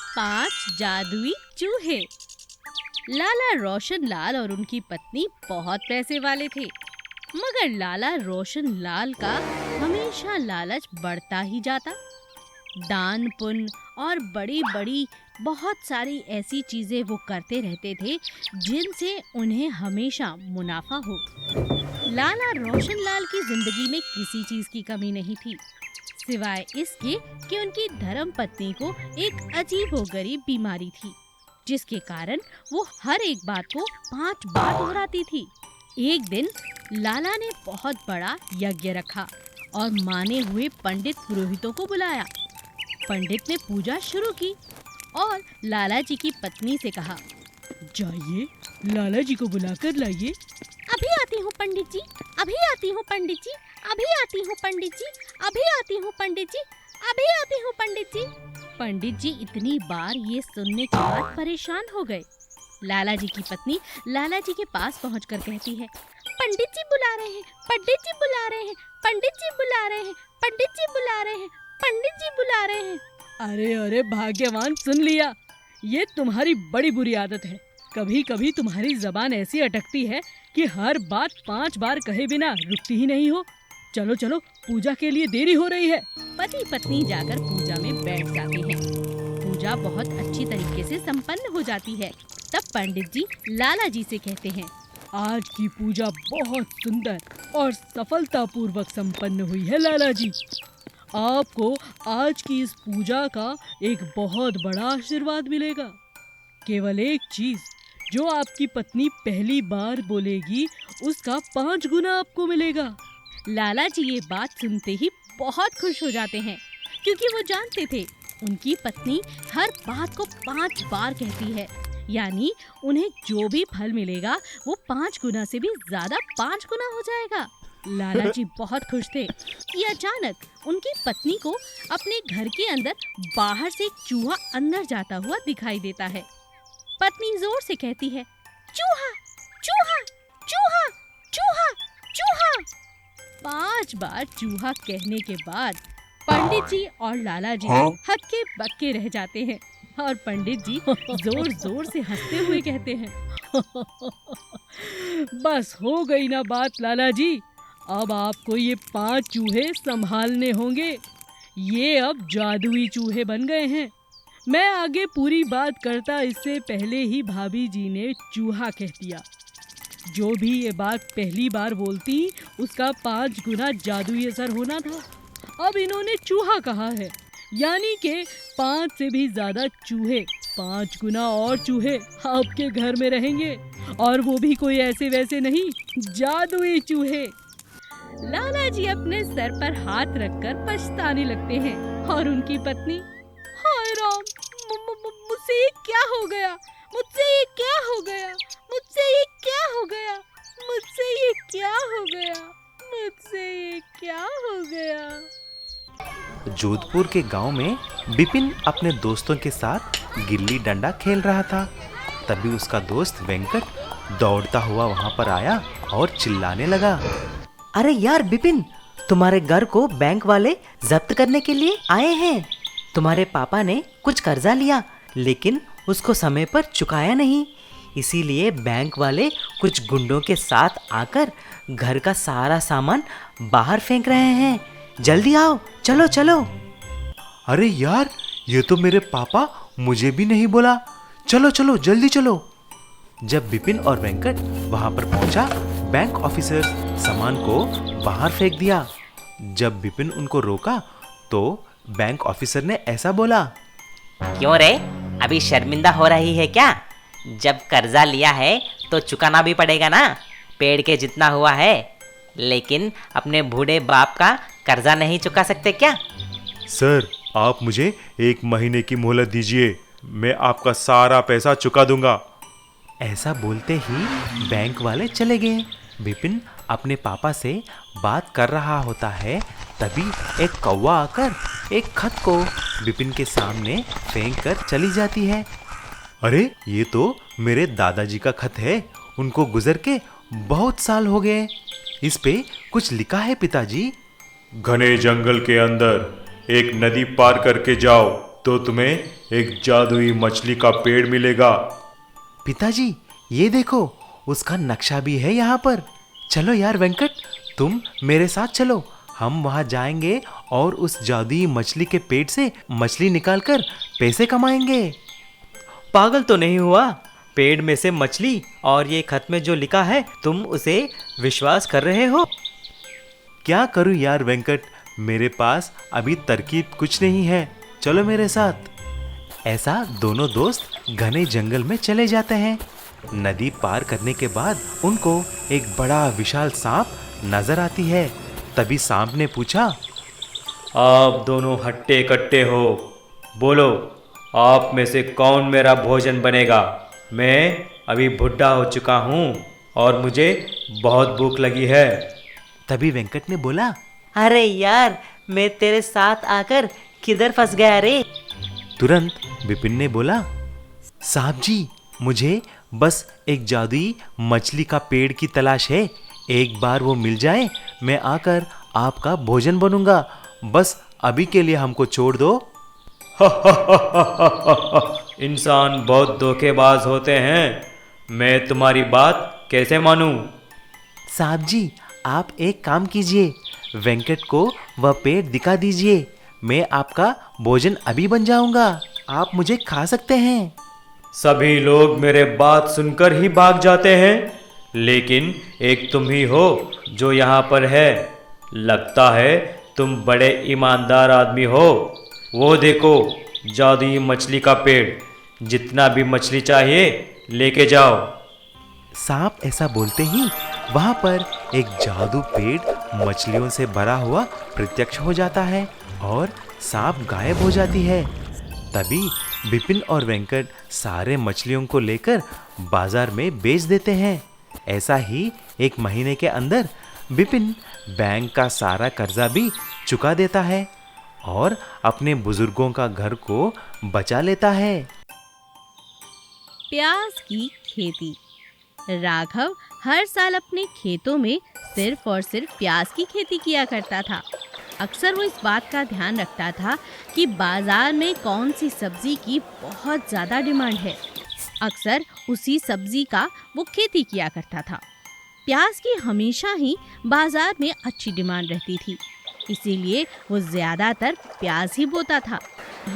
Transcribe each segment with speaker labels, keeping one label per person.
Speaker 1: 5 जादुई चूहे। लाला रोशन लाल और उनकी पत्नी बहुत पैसे वाले थे, मगर लाला रोशन लाल का हमेशा लालच बढ़ता ही जाता। दान पुण्य और बड़ी बड़ी बहुत सारी ऐसी चीजें वो करते रहते थे जिनसे उन्हें हमेशा मुनाफा हो। लाला रोशन लाल की जिंदगी में किसी चीज की कमी नहीं थी, सिवाय इसके कि उनकी धर्म पत्नी को एक अजीबोगरीब बीमारी थी, जिसके कारण वो हर एक बात को 5 बार दोहराती थी। एक दिन लाला ने बहुत बड़ा यज्ञ रखा और माने हुए पंडित पुरोहितों को बुलाया। पंडित ने पूजा शुरू की और लाला जी की पत्नी से कहा, जाइए लाला जी को बुलाकर लाइए। अभी आती हूँ पंडित जी, अभी आती हूँ पंडित जी, अभी आती हूँ पंडित जी, अभी आती हूँ पंडित जी, अभी आती हूँ पंडित जी। पंडित जी इतनी बार ये सुनने के बाद परेशान हो गए। लाला जी की पत्नी लाला जी के पास पहुंचकर कहती है, पंडित जी बुला रहे हैं, पंडित जी बुला रहे हैं, पंडित जी बुला रहे हैं, पंडित जी बुला रहे हैं, पंडित जी बुला रहे हैं। अरे अरे भाग्यवान, सुन लिया। ये तुम्हारी बड़ी बुरी आदत है। कभी कभी तुम्हारी जबान ऐसी अटकती है कि हर बात 5 बार कहे बिना रुकती ही नहीं हो। चलो चलो, पूजा के लिए देरी हो रही है। पति पत्नी जाकर पूजा में बैठ जाते हैं। पूजा बहुत अच्छी तरीके से संपन्न हो जाती है। तब पंडित जी लाला जी से कहते हैं, आज की पूजा बहुत सुंदर और सफलतापूर्वक संपन्न हुई है लाला जी। आपको आज की इस पूजा का एक बहुत बड़ा आशीर्वाद मिलेगा। केवल एक चीज, जो आपकी पत्नी पहली बार बोलेगी उसका 5 गुना आपको मिलेगा। लाला जी ये बात सुनते ही बहुत खुश हो जाते हैं, क्योंकि वो जानते थे उनकी पत्नी हर बात को 5 बार कहती है, यानी उन्हें जो भी फल मिलेगा वो 5 गुना से भी ज्यादा 5 गुना हो जाएगा। लाला जी बहुत खुश थे कि अचानक उनकी पत्नी को अपने घर के अंदर बाहर से एक चूहा अंदर जाता हुआ दिखाई देता है। पत्नी जोर से कहती है, चूहा चूहा चूहा चूहा चूहा। 5 बार चूहा कहने के बाद पंडित जी और लाला जी हक्के बक्के रह जाते हैं और पंडित जी जोर जोर से हंसते हुए कहते हैं, बस हो गई ना बात लाला जी। अब आपको ये 5 चूहे संभालने होंगे। ये अब जादुई चूहे बन गए हैं। मैं आगे पूरी बात करता इससे पहले ही भाभी जी ने चूहा कह दिया। जो भी ये बात पहली बार बोलती उसका 5 गुना जादुई असर होना था। अब इन्होंने चूहा कहा है, यानी कि 5 से भी ज्यादा चूहे, 5 गुना और चूहे आपके घर में रहेंगे, और वो भी कोई ऐसे वैसे नहीं, जादुई चूहे। लाला जी अपने सर पर हाथ रखकर पछताने लगते हैं और उनकी पत्नी, हाय राम, मुझसे ये क्या हो गया, मुझसे ये क्या हो गया, मुझसे ये क्या हो गया, मुझसे ये क्या हो गया, मुझसे ये क्या हो गया।
Speaker 2: जोधपुर के गांव में बिपिन अपने दोस्तों के साथ गिल्ली डंडा खेल रहा था। तभी उसका दोस्त वेंकट दौड़ता हुआ वहां पर आया और चिल्लाने लगा,
Speaker 3: अरे यार बिपिन, तुम्हारे घर को बैंक वाले जब्त करने के लिए आए हैं। तुम्हारे पापा ने कुछ कर्जा लिया, लेकिन उसको समय पर चुकाया नहीं, इसीलिए बैंक वाले कुछ गुंडों के साथ आकर घर का सारा सामान बाहर फेंक रहे हैं। जल्दी आओ, चलो चलो।
Speaker 2: अरे यार, ये तो मेरे पापा मुझे भी नहीं बोला। चलो चलो, जल्दी चलो। जब बिपिन और वेंकट वहां पर पहुंचा, बैंक ऑफिसर सामान को बाहर फेंक दिया। जब बिपिन उनको रोका तो बैंक ऑफिसर ने ऐसा बोला,
Speaker 3: क्यों रे, अभी शर्मिंदा हो रही है क्या? जब कर्जा लिया है तो चुकाना भी पड़ेगा ना, पेड़ के जितना हुआ है। लेकिन अपने बूढ़े बाप का कर्जा नहीं चुका सकते क्या?
Speaker 2: सर, आप मुझे 1 महीने की मोहलत दीजिए, मैं आपका सारा पैसा चुका दूंगा। ऐसा बोलते ही बैंक वाले चले गए। बिपिन अपने पापा से बात कर रहा होता है, तभी एक कौवा आकर एक खत को बिपिन के सामने फेंक कर चली जाती है। अरे, ये तो मेरे दादाजी का खत है, उनको गुजर के बहुत साल हो गए। इस पे कुछ लिखा है पिताजी।
Speaker 4: घने जंगल के अंदर एक नदी पार करके जाओ
Speaker 2: तो तुम्हें एक जादुई मछली का पेड़ मिलेगा।
Speaker 3: पिताजी, ये देखो, उसका नक्शा भी है यहाँ पर। चलो यार वेंकट, तुम मेरे साथ चलो। हम वहाँ जाएंगे और उस जादुई मछली के पेट से मछली निकालकर पैसे कमाएंगे। पागल तो नहीं हुआ? पेड़ में से मछली और ये खत में जो लिखा है, तुम उसे विश्वास कर रहे हो? क्या करूं यार वेंकट, मेरे पास अभी तरकीब कुछ नहीं है। चलो मेरे साथ। ऐसा दोनों दोस्त घने जंगल में चले जाते हैं। नदी पार करने के बाद उनको एक बड़ा विशाल सांप नजर आती है। तभी सांप ने पूछा,
Speaker 4: आप दोनों हट्टे कट्टे हो, बोलो आप में से कौन मेरा भोजन बनेगा? मैं अभी बुढ़ा हो चुका हूँ और मुझे बहुत भूख लगी है।
Speaker 3: तभी वेंकट ने बोला, अरे यार, मैं तेरे साथ आकर किधर फंस गया रे? तुरंत विपिन ने बोला, साहब जी, मुझे बस एक जादुई मछली का पेड़ की तलाश है। एक बार वो मिल जाए, मैं आकर आपका भोजन बनूंगा। बस अभी के लिए हमको छोड़ दो।
Speaker 4: इंसान बहुत धोखेबाज होते हैं, मैं तुम्हारी बात कैसे मानूं?
Speaker 3: साहब जी, आप एक काम कीजिए, वेंकट को वह पेड़ दिखा दीजिए। मैं आपका भोजन अभी बन जाऊंगा, आप मुझे खा सकते हैं।
Speaker 4: सभी लोग मेरे बात सुनकर ही भाग जाते हैं, लेकिन एक तुम ही हो जो यहाँ पर है। लगता है तुम बड़े ईमानदार आदमी हो। वो देखो, जादुई मछली का पेड़, जितना भी मछली चाहिए लेके जाओ।
Speaker 3: सांप ऐसा बोलते ही वहां पर एक जादू पेड़ मछलियों से भरा हुआ प्रत्यक्ष हो जाता है और सांप गायब हो जाती है। तभी विपिन और वेंकट सारे मछलियों को लेकर बाजार में बेच देते हैं। ऐसा ही एक महीने के अंदर विपिन बैंक का सारा कर्जा भी चुका देता है और अपने बुजुर्गों का घर को बचा लेता है।
Speaker 1: प्याज की खेती। राघव हर साल अपने खेतों में सिर्फ और सिर्फ प्याज की खेती किया करता था। अक्सर वो इस बात का ध्यान रखता था कि बाजार में कौन सी सब्जी की बहुत ज़्यादा डिमांड है। अक्सर उसी सब्जी का वो खेती किया करता था। प्याज की हमेशा ही बाजार में अच्छी डिमांड रहती थी, इसीलिए वो ज़्यादातर प्याज ही बोता था।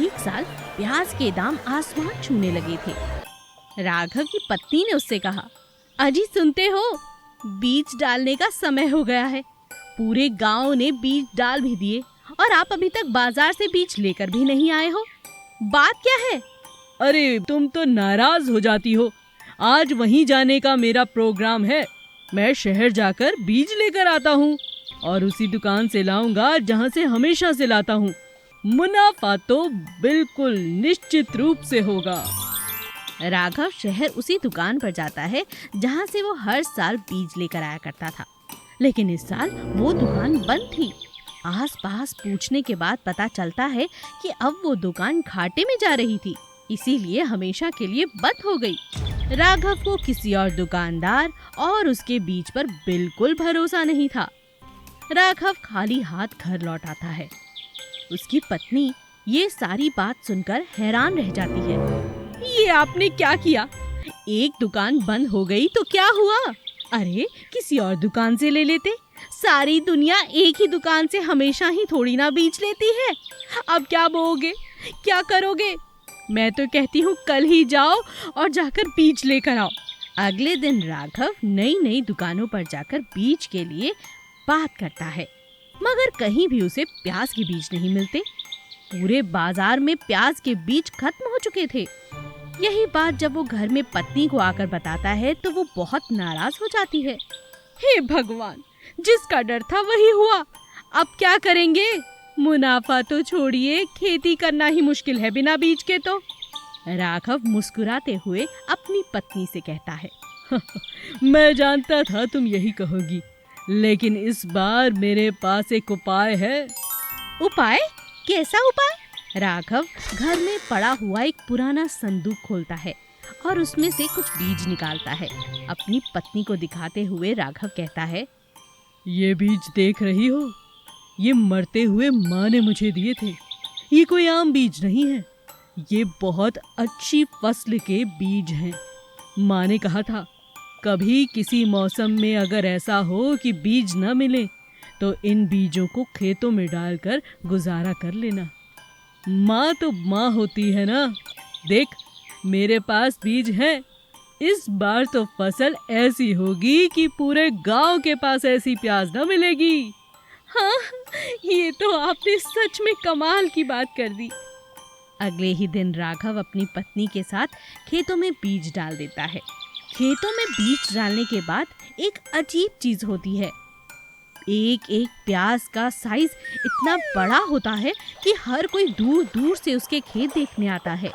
Speaker 1: एक साल प्याज के दाम आसमान छूने लगे थे। राघव की पत्नी ने उससे कहा, अजी सुनते हो, बीज डालने का समय हो गया है। पूरे गांव ने बीज डाल भी दिए और आप अभी तक बाजार से बीज लेकर भी नहीं आए हो। बात क्या है?
Speaker 5: अरे तुम तो नाराज हो जाती हो। आज वहीं जाने का मेरा प्रोग्राम है। मैं शहर जाकर बीज लेकर आता हूँ और उसी दुकान से लाऊंगा जहाँ से हमेशा से लाता हूँ। मुनाफा तो बिल्कुल निश्चित रूप से होगा।
Speaker 1: राघव शहर उसी दुकान पर जाता है जहाँ से वो हर साल बीज लेकर आया करता था, लेकिन इस साल वो दुकान बंद थी। आसपास पूछने के बाद पता चलता है कि अब वो दुकान घाटे में जा रही थी, इसीलिए हमेशा के लिए बंद हो गई। राघव को किसी और दुकानदार और उसके बीज पर बिल्कुल भरोसा नहीं था। राघव खाली हाथ घर लौट आता है। उसकी पत्नी ये सारी बात सुनकर हैरान रह जाती है। ये आपने क्या किया? एक दुकान बंद हो गई तो क्या हुआ? अरे किसी और दुकान से ले लेते। सारी दुनिया एक ही दुकान से हमेशा ही थोड़ी ना बीज लेती है। अब क्या बोओगे, क्या करोगे? मैं तो कहती हूँ कल ही जाओ और जाकर बीज लेकर आओ। अगले दिन राघव नई नई दुकानों पर जाकर बीज के लिए बात करता है, मगर कहीं भी उसे प्याज के बीज नहीं मिलते। पूरे बाजार में प्याज के बीज खत्म हो चुके थे। यही बात जब वो घर में पत्नी को आकर बताता है तो वो बहुत नाराज हो जाती है। हे भगवान, जिसका डर था वही हुआ। अब क्या करेंगे? मुनाफा तो छोड़िए, खेती करना ही मुश्किल है बिना बीज के तो। राघव मुस्कुराते हुए अपनी पत्नी से कहता है,
Speaker 5: मैं जानता था तुम यही कहोगी, लेकिन इस बार मेरे पास एक उपाय है।
Speaker 1: उपाय? कैसा उपाय? राघव घर में पड़ा हुआ एक पुराना संदूक खोलता है और उसमें से कुछ बीज निकालता है। अपनी पत्नी को दिखाते हुए राघव कहता है,
Speaker 5: ये बीज देख रही हो? ये मरते हुए माँ ने मुझे दिए थे। ये कोई आम बीज नहीं है। ये बहुत अच्छी फसल के बीज हैं। माँ ने कहा था, कभी किसी मौसम में अगर ऐसा हो कि बीज न मिले तो इन बीजों को खेतों में डालकर गुजारा कर लेना। माँ तो माँ होती है ना। देख, मेरे पास बीज है। इस बार तो फसल ऐसी होगी कि पूरे गांव के पास ऐसी प्याज न मिलेगी।
Speaker 1: हाँ, ये तो आपने सच में कमाल की बात कर दी। अगले ही दिन राघव अपनी पत्नी के साथ खेतों में बीज डाल देता है। खेतों में बीज डालने के बाद एक अजीब चीज होती है। एक एक प्याज का साइज इतना बड़ा होता है कि हर कोई दूर दूर से उसके खेत देखने आता है।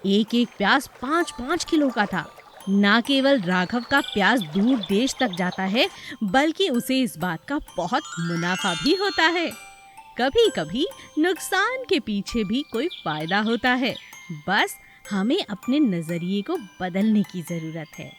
Speaker 1: एक एक प्याज 5-5 किलो का था। ना केवल राघव का प्याज दूर देश तक जाता है, बल्कि उसे इस बात का बहुत मुनाफा भी होता है। कभी कभी नुकसान के पीछे भी कोई फायदा होता है। बस हमें अपने नजरिए को बदलने की जरूरत है।